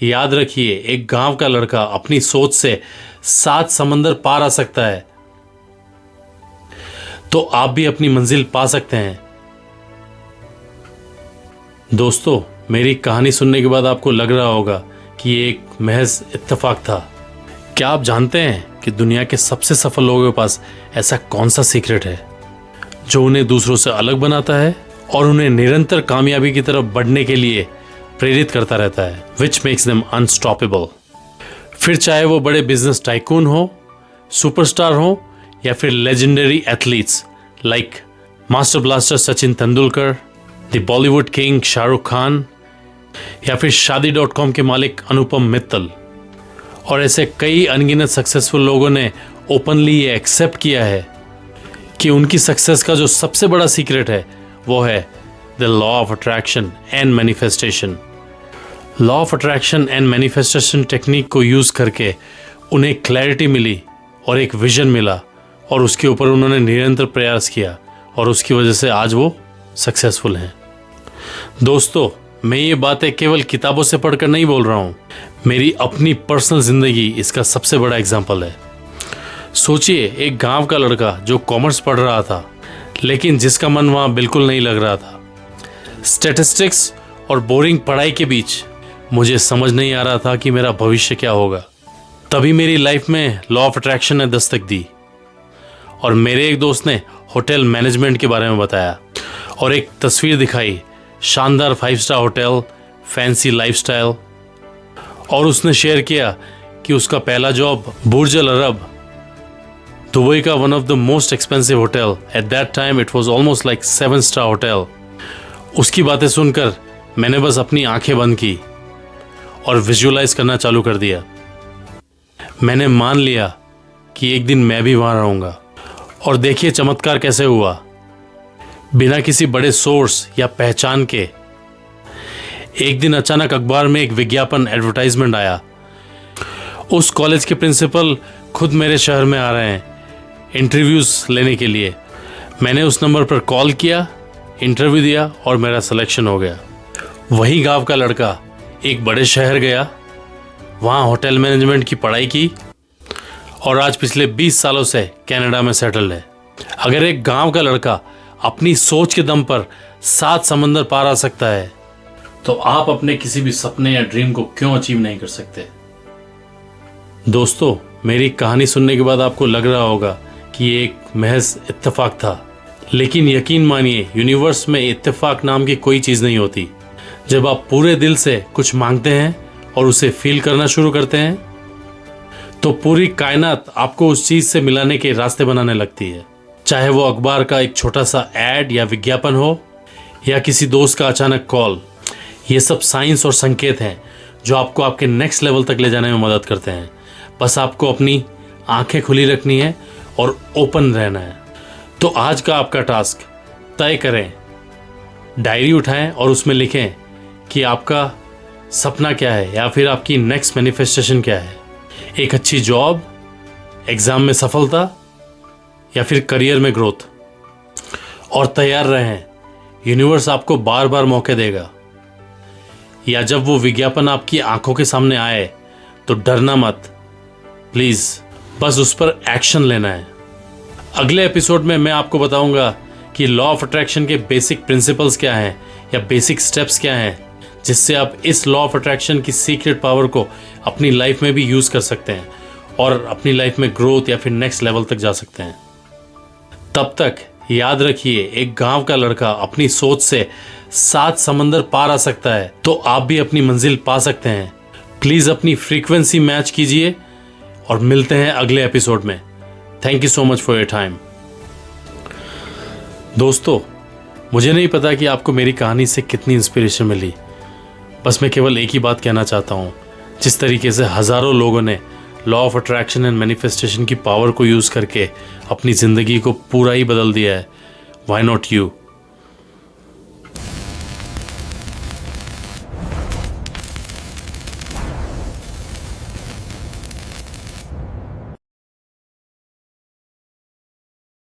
याद रखिए, एक गांव का लड़का अपनी सोच से 7 समंदर पार आ सकता है, तो आप भी अपनी मंजिल पा सकते हैं। दोस्तों, मेरी कहानी सुनने के बाद आपको लग रहा होगा कि ये एक महज इत्तेफाक था। क्या आप जानते हैं कि दुनिया के सबसे सफल लोगों के पास ऐसा कौन सा सीक्रेट है जो उन्हें दूसरों से अलग बनाता है और उन्हें निरंतर कामयाबी की तरफ बढ़ने के लिए प्रेरित करता रहता है, विच मेक्स देम अनस्टॉपेबल। फिर चाहे वो बड़े बिजनेस टाइकून हो, सुपरस्टार हो, या फिर legendary athletes like master blaster Sachin Tendulkar, the Bollywood king Shahrukh Khan, या फिर शादी.com के मालिक अनुपम मित्तल। और ऐसे कई अनगिनत सक्सेसफुल लोगों ने ओपनली ये एक्सेप्ट किया है कि उनकी सक्सेस का जो सबसे बड़ा सीक्रेट है वो है the law of attraction and manifestation. Law of attraction and manifestation technique को यूज़ करके उन्हें क्लैरिटी मिली और एक विजन मिला, और उसके ऊपर उन्होंने निरंतर प्रयास किया और उसकी वजह से आज वो सक्सेसफुल हैं। दोस्तों, मैं ये बातें केवल किताबों से पढ़कर नहीं बोल रहा हूँ, मेरी अपनी पर्सनल ज़िंदगी इसका सबसे बड़ा एग्जाम्पल है। सोचिए, एक गांव का लड़का जो कॉमर्स पढ़ रहा था, लेकिन जिसका मन वहाँ बिल्कुल नहीं लग रहा था। स्टैटिस्टिक्स और बोरिंग पढ़ाई के बीच मुझे समझ नहीं आ रहा था कि मेरा भविष्य क्या होगा। तभी मेरी लाइफ में लॉ ऑफ अट्रैक्शन ने दस्तक दी और मेरे एक दोस्त ने होटल मैनेजमेंट के बारे में बताया और एक तस्वीर दिखाई, शानदार 5 स्टार होटल, फैंसी लाइफस्टाइल, और उसने शेयर किया कि उसका पहला जॉब बुर्ज अल अरब, दुबई का one of the most expensive hotel, at that time it was almost like 7 star hotel. उसकी बातें सुनकर मैंने बस अपनी आंखें बंद की और विजुअलाइज करना चालू कर दिया। मैंने मान लिया कि एक दिन मैं भी वहां रहूंगा, और देखिए चमत्कार कैसे हुआ। बिना किसी बड़े सोर्स या पहचान के एक दिन अचानक अखबार में एक विज्ञापन एडवर्टाइजमेंट आया। उस कॉलेज के प्रिंसिपल खुद मेरे शहर में आ रहे हैं इंटरव्यूज लेने के लिए। मैंने उस नंबर पर कॉल किया, इंटरव्यू दिया और मेरा सिलेक्शन हो गया। वही गांव का लड़का एक बड़े शहर गया, वहाँ होटल मैनेजमेंट की पढ़ाई की और आज पिछले 20 सालों से कनाडा में सेटल्ड है। अगर एक गांव का लड़का अपनी सोच के दम पर 7 समंदर पार आ सकता है, तो आप अपने किसी भी सपने या ड्रीम को क्यों अचीव नहीं कर सकते। दोस्तों, मेरी कहानी सुनने के बाद आपको लग रहा होगा कि ये एक महज इत्तेफाक था, लेकिन यकीन मानिए, यूनिवर्स में इत्तेफाक नाम की कोई चीज़ नहीं होती। जब आप पूरे दिल से कुछ मांगते हैं और उसे फील करना शुरू करते हैं, तो पूरी कायनात आपको उस चीज़ से मिलाने के रास्ते बनाने लगती है। चाहे वो अखबार का एक छोटा सा ऐड या विज्ञापन हो, या किसी दोस्त का अचानक कॉल, ये सब साइंस और संकेत हैं जो आपको आपके नेक्स्ट लेवल तक ले जाने में मदद करते हैं। बस आपको अपनी आंखें खुली रखनी है और ओपन रहना है। तो आज का आपका टास्क तय करें, डायरी उठाएं और उसमें लिखें कि आपका सपना क्या है या फिर आपकी नेक्स्ट मैनिफेस्टेशन क्या है। एक अच्छी जॉब, एग्जाम में सफलता, या फिर करियर में ग्रोथ। और तैयार रहें, यूनिवर्स आपको बार बार मौके देगा। या जब वो विज्ञापन आपकी आंखों के सामने आए तो डरना मत, प्लीज बस उस पर एक्शन लेना है। अगले एपिसोड में मैं आपको बताऊंगा कि लॉ ऑफ अट्रैक्शन के बेसिक प्रिंसिपल्स क्या हैं या बेसिक स्टेप्स क्या हैं, जिससे आप इस लॉ ऑफ अट्रैक्शन की सीक्रेट पावर को अपनी लाइफ में भी यूज कर सकते हैं और अपनी लाइफ में ग्रोथ या फिर नेक्स्ट लेवल तक जा सकते हैं। तब तक याद रखिए, एक गांव का लड़का अपनी सोच से 7 समंदर पार आ सकता है, तो आप भी अपनी मंजिल पा सकते हैं। प्लीज अपनी फ्रीक्वेंसी मैच कीजिए और मिलते हैं अगले एपिसोड में। Thank you so much for your time. दोस्तों, मुझे नहीं पता कि आपको मेरी कहानी से कितनी इंस्पिरेशन मिली, बस मैं केवल एक ही बात कहना चाहता हूँ। जिस तरीके से हजारों लोगों ने law of attraction and manifestation की पावर को यूज़ करके अपनी ज़िंदगी को पूरा ही बदल दिया है, व्हाई नॉट यू।